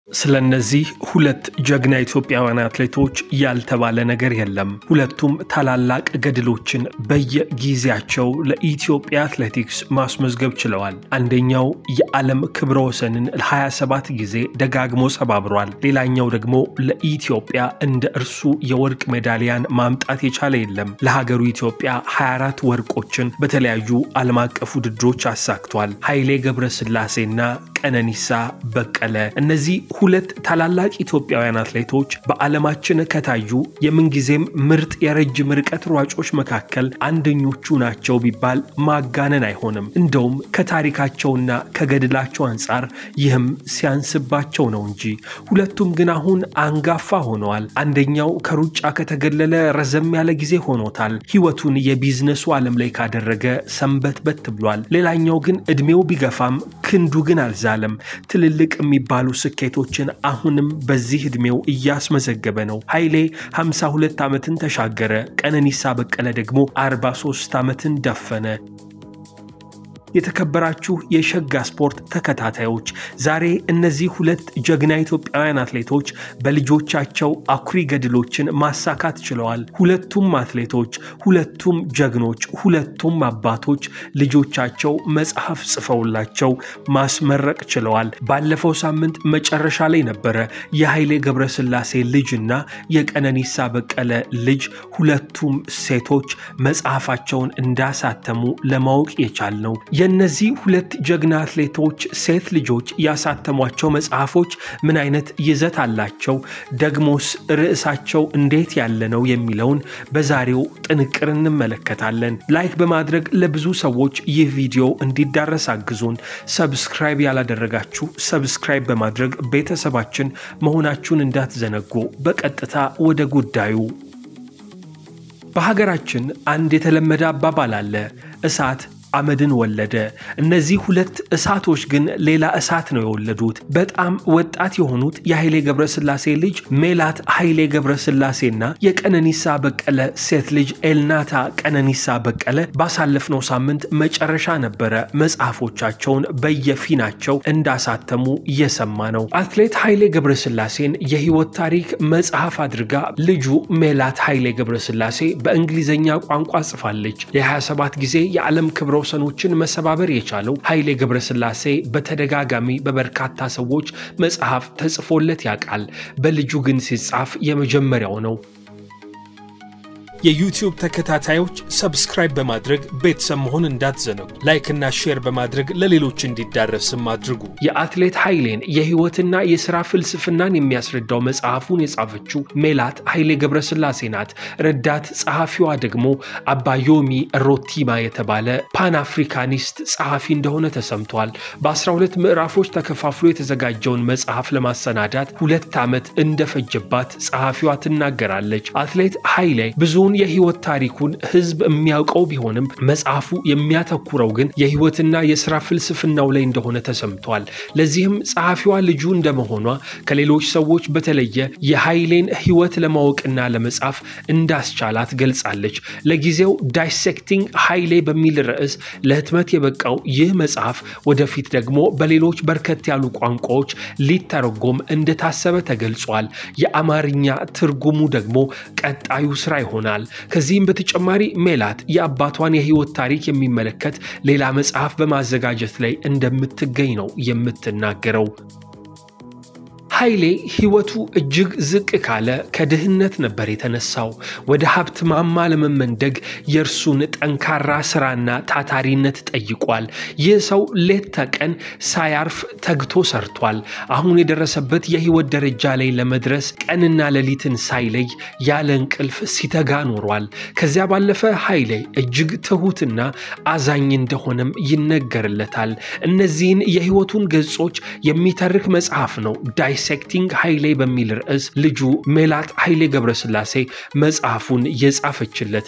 ስለነዚህ ሁለት ጀግና ኢትዮጵያውያን አትሌቶች ያልተባለ ነገር የለም። ሁለቱም ታላላቅ ገድሎችን በየጊዜያቸው ለኢትዮጵያ አትሌቲክስ ማስመዝገብ ችለዋል። አንደኛው የዓለም ክብረ ወሰንን ለ27 ጊዜ ደጋግሞ ሰባብሯል። ሌላኛው ደግሞ ለኢትዮጵያ እንደ እርሱ የወርቅ ሜዳሊያን ማምጣት የቻለ የለም። ለሀገሩ ኢትዮጵያ 24 ወርቆችን በተለያዩ ዓለም አቀፍ ውድድሮች አሳክቷል። ኃይሌ ገብረስላሴና ቀነኒሳ በቀለ እነዚህ ሁለት ታላላቅ ኢትዮጵያውያን አትሌቶች በዓለማችን ከታዩ የምንጊዜም ምርጥ የረጅም ርቀት ሯጮች መካከል አንደኞቹ ናቸው ቢባል ማጋነን አይሆንም። እንደውም ከታሪካቸውና ከገድላቸው አንፃር ይህም ሲያንስባቸው ነው እንጂ። ሁለቱም ግን አሁን አንጋፋ ሆነዋል። አንደኛው ከሩጫ ከተገለለ ረዘም ያለ ጊዜ ሆኖታል። ህይወቱን የቢዝነሱ ዓለም ላይ ካደረገ ሰንበትበት ብሏል። ሌላኛው ግን እድሜው ቢገፋም ክንዱ ግን አልዛለም። ትልልቅ የሚባሉ ስኬቶችን አሁንም በዚህ እድሜው እያስመዘገበ ነው። ኃይሌ 52 ዓመትን ተሻገረ። ቀነኒሳ በቀለ ደግሞ 43 ዓመትን ደፈነ። የተከበራችሁ የሸጋ ስፖርት ተከታታዮች ዛሬ እነዚህ ሁለት ጀግና ኢትዮጵያውያን አትሌቶች በልጆቻቸው አኩሪ ገድሎችን ማሳካት ችለዋል። ሁለቱም አትሌቶች፣ ሁለቱም ጀግኖች፣ ሁለቱም አባቶች ልጆቻቸው መጽሐፍ ጽፈውላቸው ማስመረቅ ችለዋል። ባለፈው ሳምንት መጨረሻ ላይ ነበረ የኃይሌ ገብረስላሴ ልጅና የቀነኒሳ በቀለ ልጅ ሁለቱም ሴቶች መጽሐፋቸውን እንዳሳተሙ ለማወቅ የቻልነው። የነዚህ ሁለት ጀግና አትሌቶች ሴት ልጆች ያሳተሟቸው መጽሐፎች ምን አይነት ይዘት አላቸው? ደግሞስ ርዕሳቸው እንዴት ያለ ነው የሚለውን በዛሬው ጥንቅር እንመለከታለን። ላይክ በማድረግ ለብዙ ሰዎች ይህ ቪዲዮ እንዲዳረስ አግዙን። ሰብስክራይብ ያላደረጋችሁ ሰብስክራይብ በማድረግ ቤተሰባችን መሆናችሁን እንዳትዘነጉ። በቀጥታ ወደ ጉዳዩ። በሀገራችን አንድ የተለመደ አባባል አለ፣ እሳት አመድን ወለደ። እነዚህ ሁለት እሳቶች ግን ሌላ እሳት ነው የወለዱት። በጣም ወጣት የሆኑት የኃይሌ ገብረስላሴ ልጅ ሜላት ኃይሌ ገብረስላሴና የቀነኒሳ በቀለ ሴት ልጅ ኤልናታ ቀነኒሳ በቀለ ባሳለፍነው ሳምንት መጨረሻ ነበረ መጽሐፎቻቸውን በየፊናቸው እንዳሳተሙ እየሰማ ነው። አትሌት ኃይሌ ገብረስላሴን የህይወት ታሪክ መጽሐፍ አድርጋ ልጁ ሜላት ኃይሌ ገብረስላሴ በእንግሊዘኛ ቋንቋ ጽፋለች። የ27 ጊዜ የዓለም ክብረ ወሰኖችን መሰባበር የቻለው ኃይሌ ገብረስላሴ በተደጋጋሚ በበርካታ ሰዎች መጽሐፍ ተጽፎለት ያውቃል። በልጁ ግን ሲጻፍ የመጀመሪያው ነው። የዩቲዩብ ተከታታዮች ሰብስክራይብ በማድረግ ቤተሰብ መሆን እንዳትዘነጉ። ላይክ እና ሼር በማድረግ ለሌሎች እንዲዳረስም አድርጉ። የአትሌት ኃይሌን የህይወትና የሥራ ፍልስፍናን የሚያስረዳው መጽሐፉን የጻፈችው ሜላት ኃይሌ ገብረስላሴ ናት። ረዳት ጸሐፊዋ ደግሞ አባዮሚ ሮቲማ የተባለ ፓን አፍሪካኒስት ጸሐፊ እንደሆነ ተሰምቷል። በ12 ምዕራፎች ተከፋፍሎ የተዘጋጀውን መጽሐፍ ለማሰናዳት 2 ዓመት እንደፈጀባት ጸሐፊዋ ትናገራለች። አትሌት ኃይሌ ብዙ የህይወት ታሪኩን ህዝብ የሚያውቀው ቢሆንም መጽሐፉ የሚያተኩረው ግን የህይወትና የሥራ ፍልስፍናው ላይ እንደሆነ ተሰምቷል። ለዚህም ጸሐፊዋ ልጁ እንደመሆኗ ከሌሎች ሰዎች በተለየ የኃይሌን ህይወት ለማወቅና ለመጻፍ እንዳስቻላት ገልጻለች። ለጊዜው ዳይሴክቲንግ ኃይሌ በሚል ርዕስ ለህትመት የበቃው ይህ መጽሐፍ ወደፊት ደግሞ በሌሎች በርከት ያሉ ቋንቋዎች ሊተረጎም እንደታሰበ ተገልጿል። የአማርኛ ትርጉሙ ደግሞ ቀጣዩ ስራ ይሆናል። ከዚህም በተጨማሪ ሜላት የአባቷን የህይወት ታሪክ የሚመለከት ሌላ መጽሐፍ በማዘጋጀት ላይ እንደምትገኝ ነው የምትናገረው። ኃይሌ ህይወቱ እጅግ ዝቅ ካለ ከድህነት ነበር የተነሳው። ወደ ሀብት ማማ ለመመንደግ የእርሱን ጠንካራ ስራና ታታሪነት ጠይቋል። ይህ ሰው ሌት ተቀን ሳያርፍ ተግቶ ሰርቷል። አሁን የደረሰበት የህይወት ደረጃ ላይ ለመድረስ ቀንና ሌሊትን ሳይለይ ያለ እንቅልፍ ሲተጋ ኖሯል። ከዚያ ባለፈ ኃይሌ እጅግ ትሁትና አዛኝ እንደሆነም ይነገርለታል። እነዚህን የህይወቱን ገጾች የሚተርክ መጽሐፍ ነው ዳይሴክቲንግ ኃይሌ በሚል ርዕስ ልጁ ሜላት ኃይሌ ገብረስላሴ መጽሐፉን የጻፈችለት።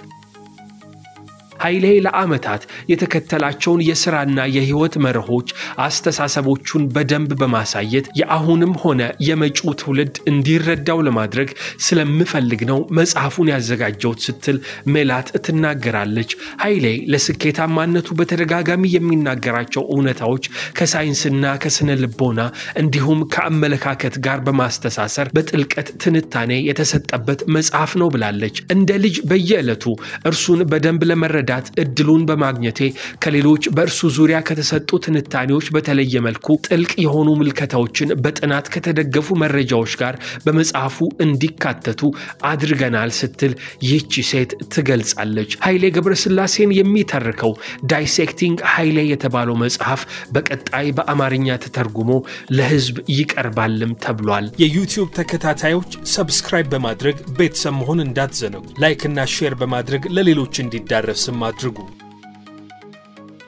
ኃይሌ ለዓመታት የተከተላቸውን የሥራና የሕይወት መርሆች አስተሳሰቦቹን በደንብ በማሳየት የአሁንም ሆነ የመጪው ትውልድ እንዲረዳው ለማድረግ ስለምፈልግ ነው መጽሐፉን ያዘጋጀሁት ስትል ሜላት ትናገራለች። ኃይሌ ለስኬታማነቱ በተደጋጋሚ የሚናገራቸው እውነታዎች ከሳይንስና ከስነ ልቦና እንዲሁም ከአመለካከት ጋር በማስተሳሰር በጥልቀት ትንታኔ የተሰጠበት መጽሐፍ ነው ብላለች። እንደ ልጅ በየዕለቱ እርሱን በደንብ ለመረዳት እድሉን በማግኘቴ ከሌሎች በእርሱ ዙሪያ ከተሰጡ ትንታኔዎች በተለየ መልኩ ጥልቅ የሆኑ ምልከታዎችን በጥናት ከተደገፉ መረጃዎች ጋር በመጽሐፉ እንዲካተቱ አድርገናል ስትል ይህች ሴት ትገልጻለች። ኃይሌ ገብረስላሴን የሚተርከው ዳይሴክቲንግ ኃይሌ የተባለው መጽሐፍ በቀጣይ በአማርኛ ተተርጉሞ ለሕዝብ ይቀርባልም ተብሏል። የዩቲዩብ ተከታታዮች ሰብስክራይብ በማድረግ ቤተሰብ መሆን እንዳትዘነጉ። ላይክ እና ሼር በማድረግ ለሌሎች እንዲዳረስም አድርጉ።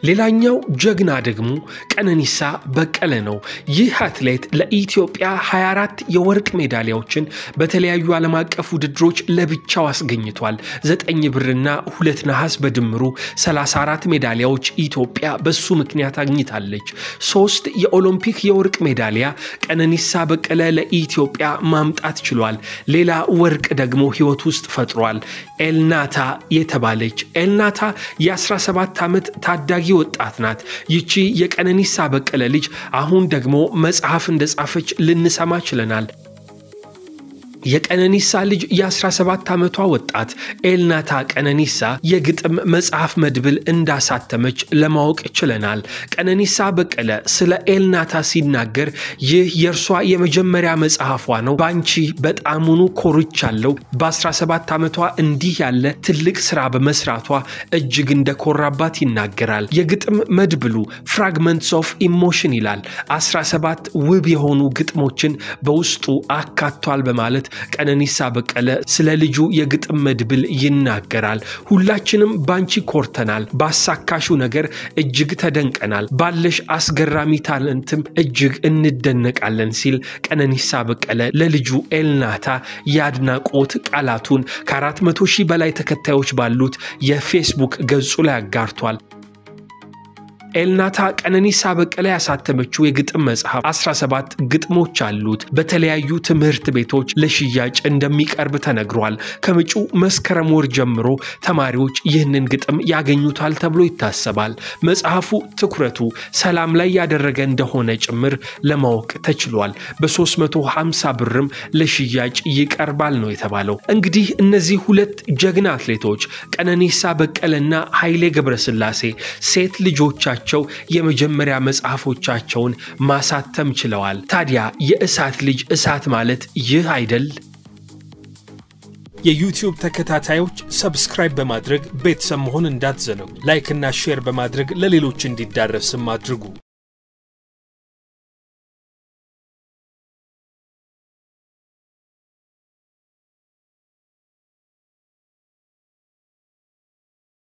ሌላኛው ጀግና ደግሞ ቀነኒሳ በቀለ ነው። ይህ አትሌት ለኢትዮጵያ 24 የወርቅ ሜዳሊያዎችን በተለያዩ ዓለም አቀፍ ውድድሮች ለብቻው አስገኝቷል። 9 ብርና 2 ነሐስ በድምሩ 34 ሜዳሊያዎች ኢትዮጵያ በሱ ምክንያት አግኝታለች። 3 የኦሎምፒክ የወርቅ ሜዳሊያ ቀነኒሳ በቀለ ለኢትዮጵያ ማምጣት ችሏል። ሌላ ወርቅ ደግሞ ሕይወት ውስጥ ፈጥሯል። ኤልናታ የተባለች ኤልናታ የ17 ዓመት ታዳጊ ወጣት ናት። ይቺ የቀነኒሳ በቀለ ልጅ አሁን ደግሞ መጽሐፍ እንደጻፈች ልንሰማ ችለናል። የቀነኒሳ ልጅ የ17 ዓመቷ ወጣት ኤልናታ ቀነኒሳ የግጥም መጽሐፍ መድብል እንዳሳተመች ለማወቅ ችለናል። ቀነኒሳ በቀለ ስለ ኤልናታ ሲናገር ይህ የእርሷ የመጀመሪያ መጽሐፏ ነው። ባንቺ በጣሙኑ ኮርቻለሁ። በ17 ዓመቷ እንዲህ ያለ ትልቅ ሥራ በመስራቷ እጅግ እንደኮራባት ይናገራል። የግጥም መድብሉ ፍራግመንትስ ኦፍ ኢሞሽን ይላል። 17 ውብ የሆኑ ግጥሞችን በውስጡ አካቷል በማለት ቀነኒሳ በቀለ ስለ ልጁ የግጥም መድብል ይናገራል። ሁላችንም ባንቺ ኮርተናል። ባሳካሹ ነገር እጅግ ተደንቀናል። ባለሽ አስገራሚ ታለንትም እጅግ እንደነቃለን ሲል ቀነኒሳ በቀለ ለልጁ ኤልናታ ያድናቆት ቃላቱን ከ400,000 በላይ ተከታዮች ባሉት የፌስቡክ ገጹ ላይ አጋርቷል። ኤልናታ ቀነኒሳ በቀለ ያሳተመችው የግጥም መጽሐፍ 17 ግጥሞች አሉት። በተለያዩ ትምህርት ቤቶች ለሽያጭ እንደሚቀርብ ተነግሯል። ከመጪው መስከረም ወር ጀምሮ ተማሪዎች ይህንን ግጥም ያገኙታል ተብሎ ይታሰባል። መጽሐፉ ትኩረቱ ሰላም ላይ ያደረገ እንደሆነ ጭምር ለማወቅ ተችሏል። በ350 ብርም ለሽያጭ ይቀርባል ነው የተባለው። እንግዲህ እነዚህ ሁለት ጀግና አትሌቶች ቀነኒሳ በቀለና ኃይሌ ገብረስላሴ ሴት ልጆቻቸው የመጀመሪያ መጽሐፎቻቸውን ማሳተም ችለዋል። ታዲያ የእሳት ልጅ እሳት ማለት ይህ አይደል? የዩቲዩብ ተከታታዮች ሰብስክራይብ በማድረግ ቤተሰብ መሆን እንዳትዘነጉ። ላይክ እና ሼር በማድረግ ለሌሎች እንዲዳረስም አድርጉ።